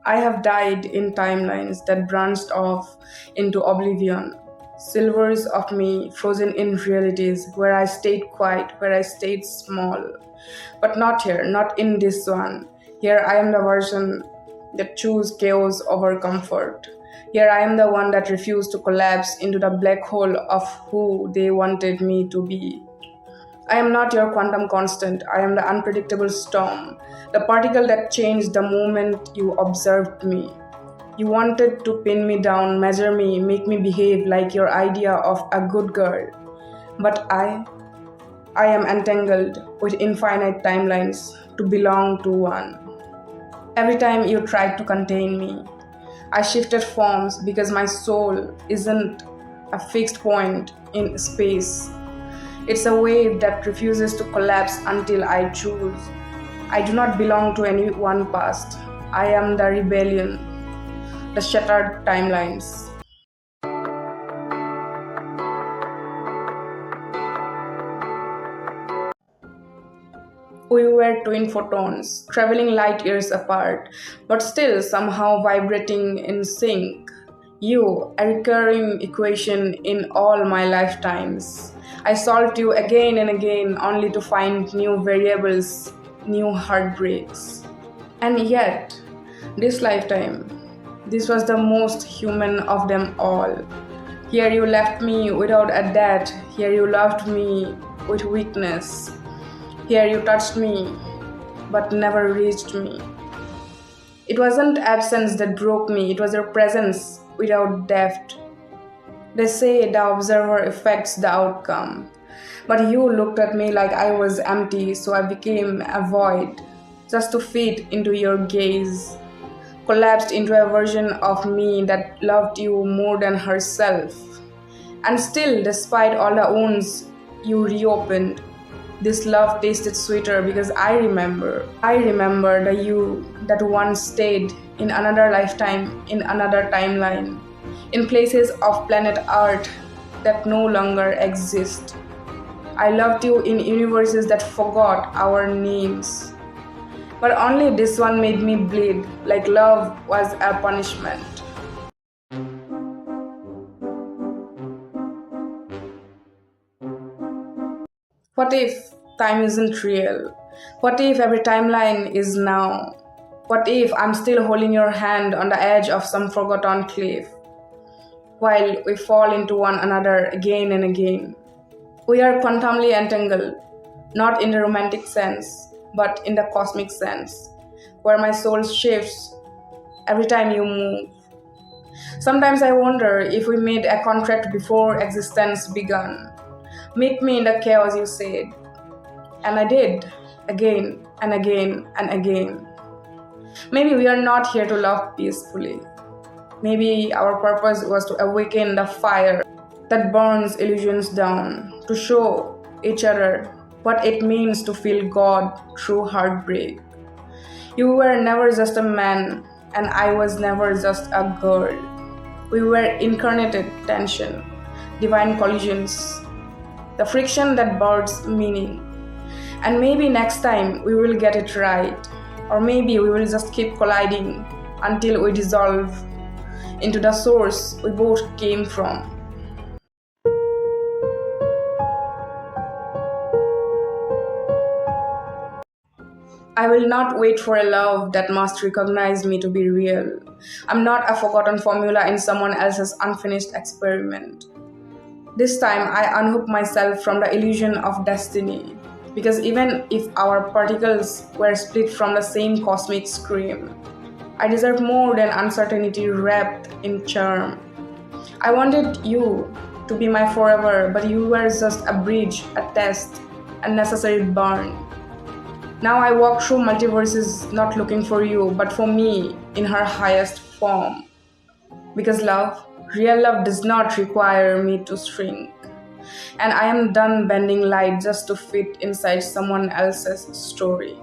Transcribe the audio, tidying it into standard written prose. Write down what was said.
I have died in timelines that branched off into oblivion. Silvers of me frozen in realities where I stayed quiet, where I stayed small. But not here, not in this one. Here I am the version that chose chaos over comfort. Here I am the one that refused to collapse into the black hole of who they wanted me to be. I am not your quantum constant. I am the unpredictable storm, the particle that changed the moment you observed me. You wanted to pin me down, measure me, make me behave like your idea of a good girl. But I am entangled with infinite timelines to belong to one. Every time you tried to contain me, I shifted forms because my soul isn't a fixed point in space. It's a wave that refuses to collapse until I choose. I do not belong to any one past. I am the rebellion, the shattered timelines. We were twin photons, traveling light years apart, but still somehow vibrating in sync. You, a recurring equation in all my lifetimes. I solved you again and again only to find new variables, new heartbreaks. And yet, this lifetime, this was the most human of them all. Here you left me without a debt, here you loved me with weakness. Here you touched me, but never reached me. It wasn't absence that broke me, it was your presence without depth. They say the observer affects the outcome. But you looked at me like I was empty, so I became a void, just to fit into your gaze. Collapsed into a version of me that loved you more than herself. And still, despite all the wounds you reopened, this love tasted sweeter because I remember. I remember the you that once stayed in another lifetime, in another timeline, in places of planet Earth that no longer exist. I loved you in universes that forgot our names. But only this one made me bleed, like love was a punishment. What if time isn't real? What if every timeline is now? What if I'm still holding your hand on the edge of some forgotten cliff while we fall into one another again and again? We are quantumly entangled, not in the romantic sense, but in the cosmic sense, where my soul shifts every time you move. Sometimes I wonder if we made a contract before existence began. Meet me in the chaos, you said. And I did, again and again and again. Maybe we are not here to love peacefully. Maybe our purpose was to awaken the fire that burns illusions down, to show each other what it means to feel God through heartbreak. You were never just a man, and I was never just a girl. We were incarnated tension, divine collisions, the friction that births meaning. And maybe next time we will get it right, or maybe we will just keep colliding until we dissolve into the source we both came from. I will not wait for a love that must recognize me to be real. I'm not a forgotten formula in someone else's unfinished experiment. This time I unhook myself from the illusion of destiny. Because even if our particles were split from the same cosmic scream, I deserve more than uncertainty wrapped in charm. I wanted you to be my forever, but you were just a bridge, a test, a necessary burn. Now I walk through multiverses not looking for you, but for me in her highest form. Because love, real love does not require me to shrink. And I am done bending light just to fit inside someone else's story.